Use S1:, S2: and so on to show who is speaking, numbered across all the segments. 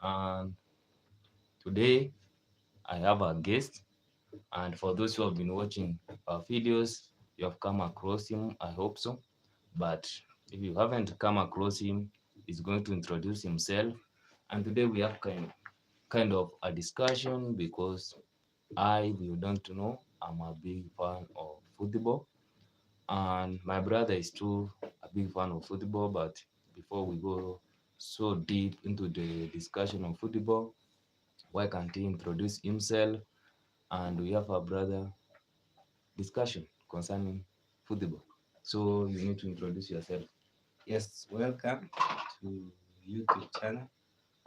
S1: and today I have a guest. And for those who have been watching our videos, you have come across him. I hope so. But if you haven't come across him, he's going to introduce himself. And today we have kind of a discussion because if you don't know, I'm a big fan of football, and my brother is too a big fan of football. But before we go so deep into the discussion of football, why can't he introduce himself? And we have a brother discussion concerning football. So you need to introduce yourself.
S2: Yes, welcome to YouTube channel.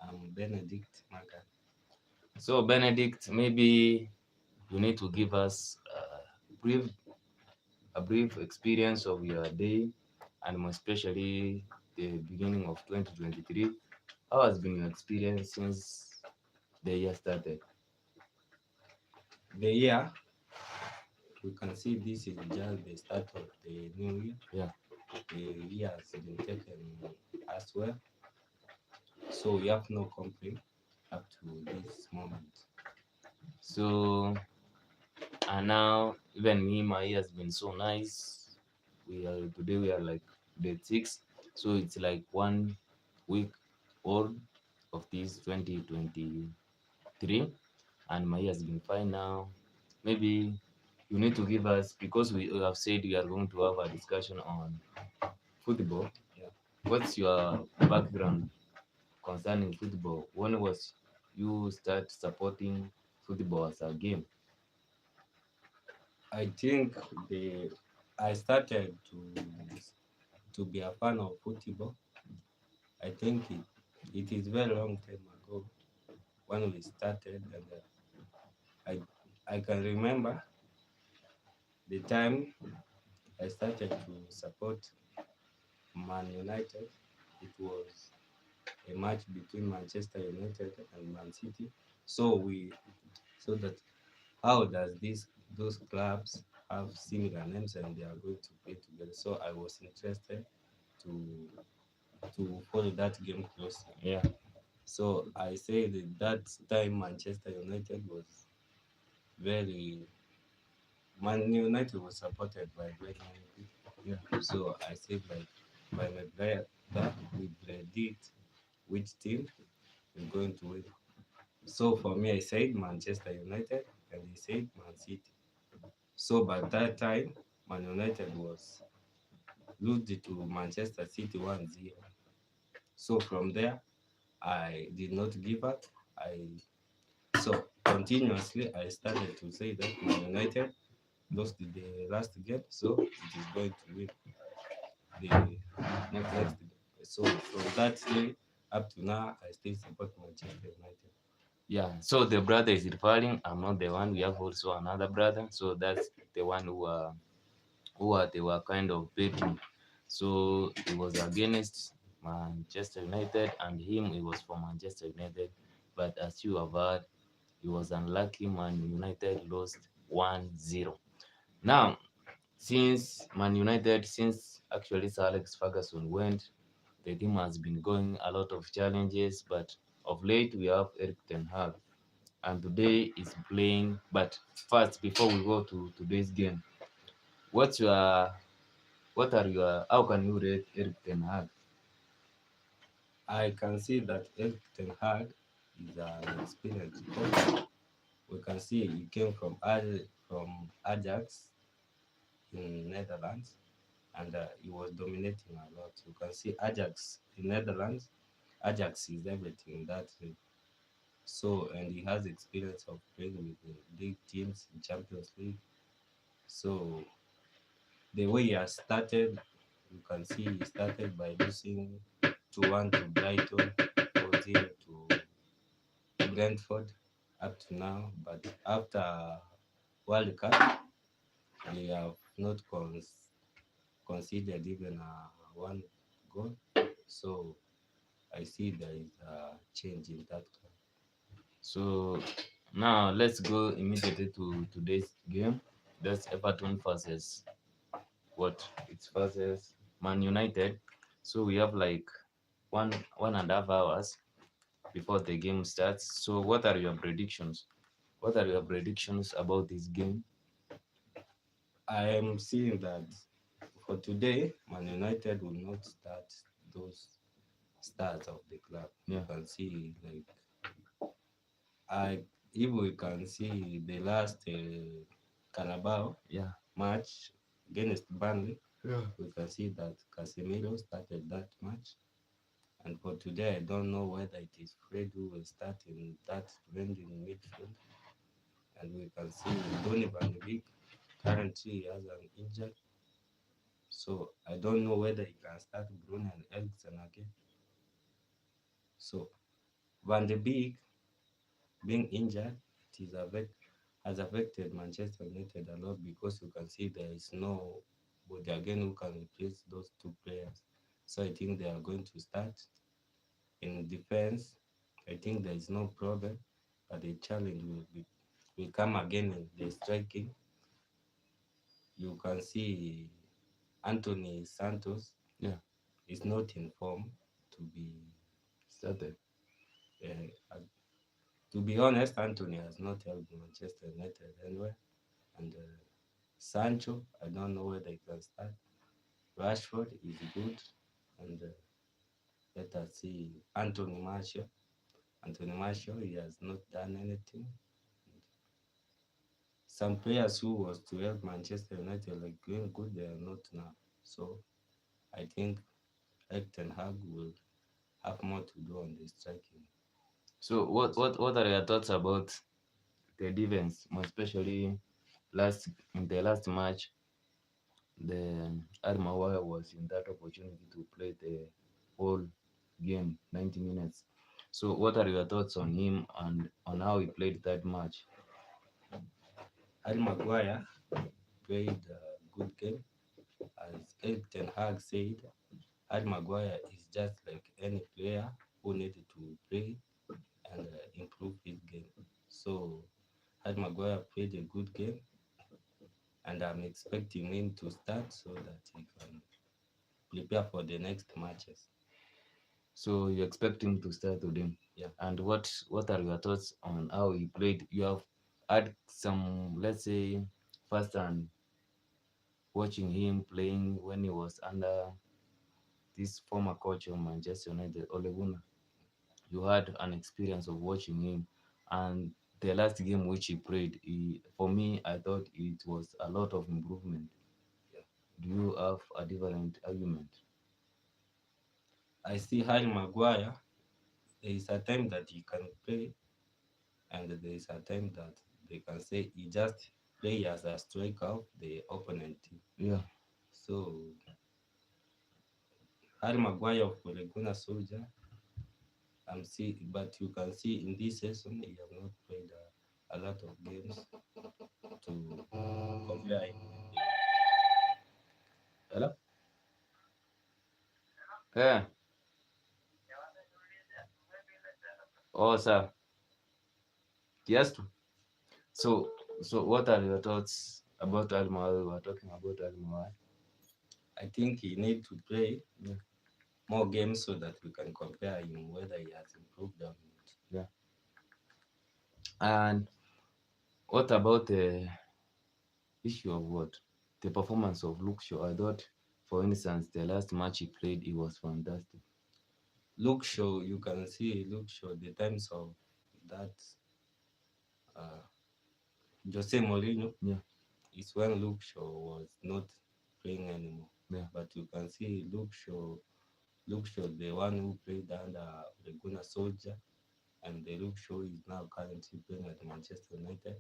S2: I'm Benedict Magan.
S1: So Benedict, maybe you need to give us brief a brief experience of your day, and more especially the beginning of 2023. How has been your experience since the year started?
S2: The year, you can see this is just the start of the new year.
S1: Yeah.
S2: The year has been taken as well, so we have no complaint up to this moment.
S1: So and now even me, my year has been so nice. We are like day 6, so it's like 1 week old of this 2023, and my year has been fine now. Maybe you need to give us, because we have said we are going to have a discussion on football.
S2: Yeah.
S1: What's your background concerning football? When was you start supporting football as a game?
S2: I think the I started to be a fan of football. I think it is very long time ago when we started, and I I can remember the time I started to support Man United. It was a match between Manchester United and Man City. So we so that how does those clubs have similar names and they are going to play together? So I was interested to follow that game closely.
S1: Yeah.
S2: So I say that time Manchester United was very Man United was supported by very many people.
S1: Yeah.
S2: So I said like by my brother we predict which team is going to win. So for me I said Manchester United and he said Man City. So by that time Man United was losing to Manchester City 1-0. So from there I did not give up. I so continuously I started to say that Man United lost the last game, so it is going to win the next game. So from that day up to now, I still support Manchester United.
S1: Yeah, so the brother is referring. I'm not the one. We have also another brother. So that's the one they were kind of betting. So he was against Manchester United, and him he was for Manchester United. But as you have heard, he was unlucky. Man United lost 1-0. Now, since actually Sir Alex Ferguson went, the team has been going a lot of challenges. But of late, we have Eric Ten Hag, and today is playing. But first, before we go to today's game, what's your how can you rate Eric Ten Hag?
S2: I can see that Erik Ten Hag is an experienced coach. We can see he came from Ajax in Netherlands, and he was dominating a lot. You can see Ajax in Netherlands. Ajax is everything in that league. So, and he has experience of playing with the big teams in Champions League. So, the way he has started, you can see he started by losing 2-1 to Brighton, 4-0 to Brentford up to now. But after World Cup, they have not conceded even one goal. So, I see there is a change in that club.
S1: So now let's go immediately to today's game. That's Everton versus what? It's versus Man United. So we have like one and a half hours before the game starts. So, what are your predictions? What are your predictions about this game?
S2: I am seeing that for today, Man United will not start those stars of the club. You
S1: Yeah,
S2: can see, like, I if we can see the last Carabao
S1: yeah,
S2: match against Burnley,
S1: yeah.
S2: we can see that Casemiro started that match. And for today, I don't know whether it is Fred who will start in that defending midfield. And we can see Donny van de Beek currently he has an injury. So I don't know whether he can start Bruno and Eriksen again. So Van de Beek being injured, it is has affected Manchester United a lot because you can see there is no body again who can replace those two players. So I think they are going to start in defense. I think there is no problem, but the challenge will come again in the striking. You can see Anthony Santos
S1: Yeah,
S2: is not in form to be
S1: started.
S2: uh, to be honest. Anthony has not helped Manchester United anyway, and Sancho, I don't know whether he can start. Rashford is good, and let us see Anthony Martial, he has not done anything. Some players who was to help Manchester United like doing good, they are not now. So I think Erik Ten Hag will have more to do on the striking.
S1: So, what are your thoughts about the defense, more especially last in the last match? The Admawa was in that opportunity to play the whole game, 90 minutes. So, what are your thoughts on him and on how he played that match?
S2: Harry Maguire played a good game. As Erik Ten Hag said, Harry Maguire is just like any player who needed to play and improve his game. So Harry Maguire played a good game, and I'm expecting him to start so that he can prepare for the next matches.
S1: So, you expect him to start today.
S2: Yeah,
S1: And what are your thoughts on how he played? You have had some, let's say, first and watching him playing when he was under this former coach of Manchester United, Ole Gunnar. You had an experience of watching him, and the last game which he played, for me, I thought it was a lot of improvement.
S2: yeah.
S1: Do you have a different argument?
S2: I see Harry Maguire. There is a time that he can play, and there is a time that they can say he just play as a striker of the opponent team.
S1: Yeah.
S2: So Harry Maguire of Ole Soldier, but you can see in this season he have not played a lot of games to compare him with the.
S1: Hello? Yeah. Oh, sir. Yes. So, so what are your thoughts about Alma? We were talking about Alma.
S2: I think he need to play
S1: Yeah.
S2: more games so that we can compare him whether he has improved or not.
S1: Yeah. And what about the issue of what? The performance of Luke Shaw. I thought, for instance, the last match he played, it was fantastic.
S2: Luke Shaw, you can see Luke Shaw the times of that uh, Jose Mourinho
S1: Yeah.
S2: is when Luke Shaw was not playing anymore.
S1: Yeah.
S2: But you can see Luke Shaw, the one who played under Reguna Soldier, and the Luke Shaw is now currently playing at Manchester United.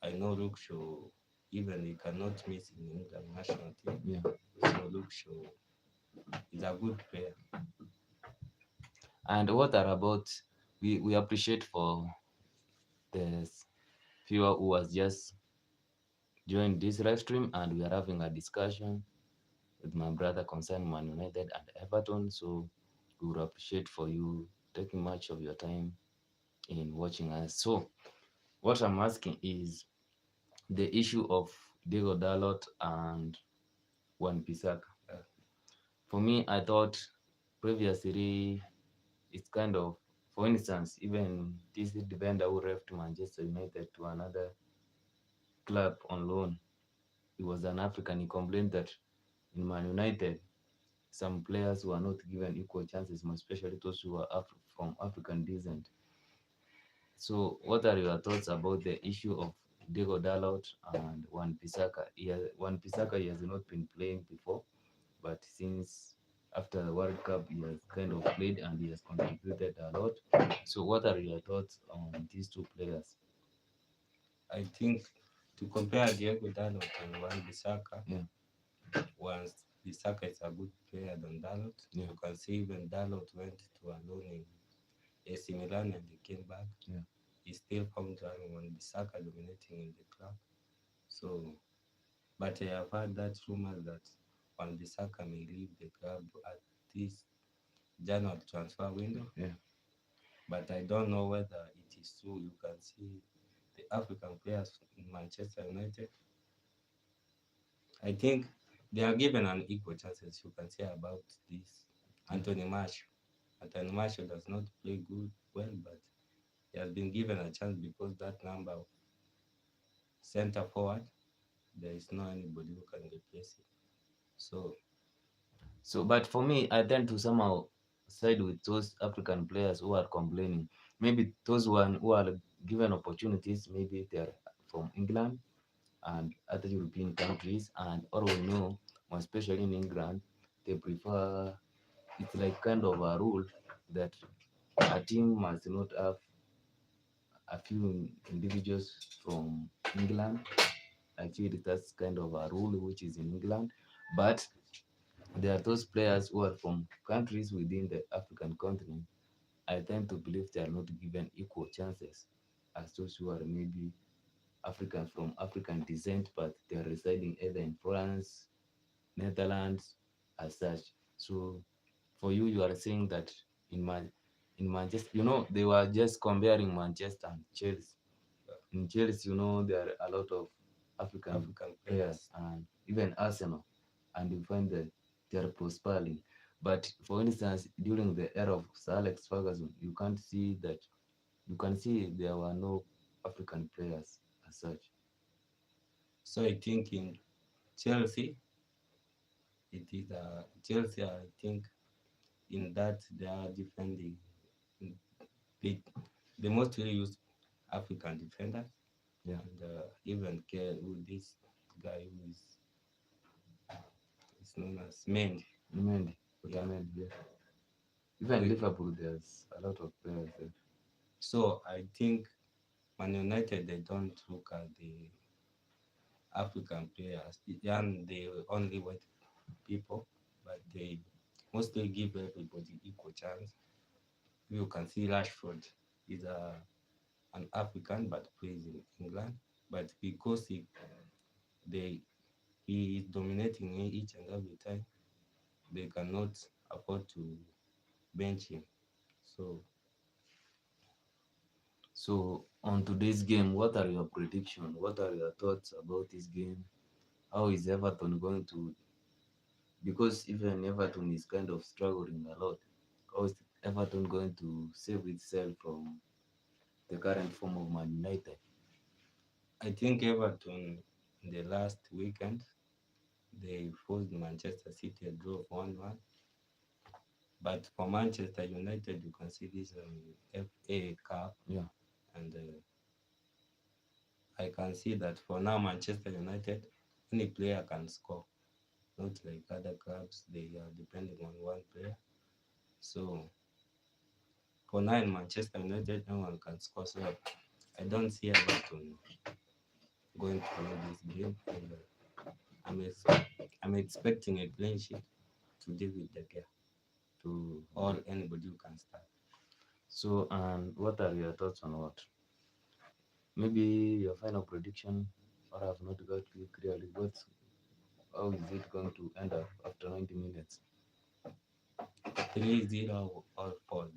S2: I know Luke Shaw, even he cannot miss in the England national team.
S1: Yeah.
S2: So Luke Shaw is a good player.
S1: And what are about we appreciate for the viewer who has just joined this live stream, and we are having a discussion with my brother concerning Man United and Everton. So we would appreciate for you taking much of your time in watching us. So what I'm asking is the issue of Diego Dalot and Wan Pisaka. For me, I thought previously it's kind of For instance, even this defender who left Manchester United to another club on loan, he was an African. He complained that in Man United, some players were not given equal chances, more especially those who are from African descent. So, what are your thoughts about the issue of Diego Dalot and Wan Pisaka? Wan Pisaka, he has not been playing before, but since after the World Cup, he has kind of played and he has contributed a lot. So, what are your thoughts on these two players?
S2: I think to compare Diego Dalot and Wan Bissaka,
S1: Yeah,
S2: once Bissaka is a good player than Dalot,
S1: yeah,
S2: you can see even Dalot went to a loan in AC Milan and he came back.
S1: yeah.
S2: He still found Wan Bissaka dominating in the club. So, but I have heard that rumor that Wan Bissaka may leave the club at this January transfer window.
S1: Yeah.
S2: But I don't know whether it is true. You can see the African players in Manchester United. I think they are given an equal chances. You can say about this Anthony Martial. Anthony Martial does not play good well, but he has been given a chance because that number of center forward, there is no anybody who can replace it. So
S1: So, but for me, I tend to somehow side with those African players who are complaining. Maybe those one who are given opportunities, maybe they're from England and other European countries, and all we know, more especially in England, they prefer. It's like kind of a rule that a team must not have a few individuals from England. Actually, that's kind of a rule which is in England, but there are those players who are from countries within the African continent. I tend to believe they are not given equal chances as those who are maybe African from African descent, but they are residing either in France, Netherlands, as such. So for you, you are saying that in in Manchester, they were just comparing Manchester and Chelsea. In Chelsea, there are a lot of African
S2: African
S1: players
S2: players.
S1: and even Arsenal, and you find that they are prospering. But for instance, during the era of Sir Alex Ferguson, you can't see that. You can see there were no African players as such.
S2: So I think in Chelsea, it is Chelsea. I think in that they are defending. They they mostly use African defenders,
S1: Yeah,
S2: and even care who this guy who is known as Mendy.
S1: Mendy,
S2: Yeah.
S1: Mendy, yeah. Even
S2: We,
S1: Liverpool, there's a lot of players there.
S2: so I think Man United they don't look at the African players, and they only white people, but they mostly give everybody equal chance. You can see Rashford is an African but plays in England, but because they he is dominating each and every time, they cannot afford to bench him. So
S1: So on today's game, what are your predictions? What are your thoughts about this game? How is Everton going to? Because even Everton is kind of struggling a lot. How is Everton going to save itself from the current form of Man United?
S2: I think Everton in the last weekend they forced Manchester City a draw of 1-1. But for Manchester United, you can see this FA Cup,
S1: Yeah.
S2: and I can see that for now, Manchester United, any player can score. Not like other clubs, they are depending on one player. So for now in Manchester United, no one can score. So I don't see Everton going to win this game. And I'm, ex- I'm expecting a clean sheet to deal with the game,
S1: To
S2: or anybody who can start.
S1: So, and what are your thoughts on what? Maybe your final prediction, or I've not got you clearly. How is it going to end up after 90 minutes?
S2: 3-0 or 4-0.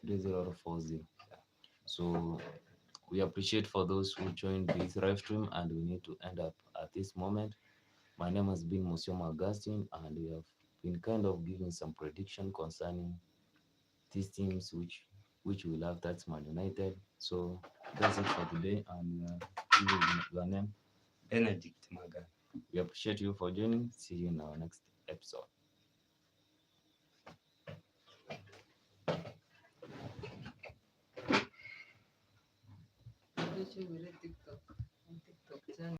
S1: 3-0 or 4-0. So, we appreciate for those who joined this live stream, and we need to end up at this moment. My name has been Monsieur Augustine, and we have been kind of giving some prediction concerning these teams which which we love, that's Man United. So that's it for today. And this is your name.
S2: Benedict Maga.
S1: We appreciate you for joining. See you in our next episode.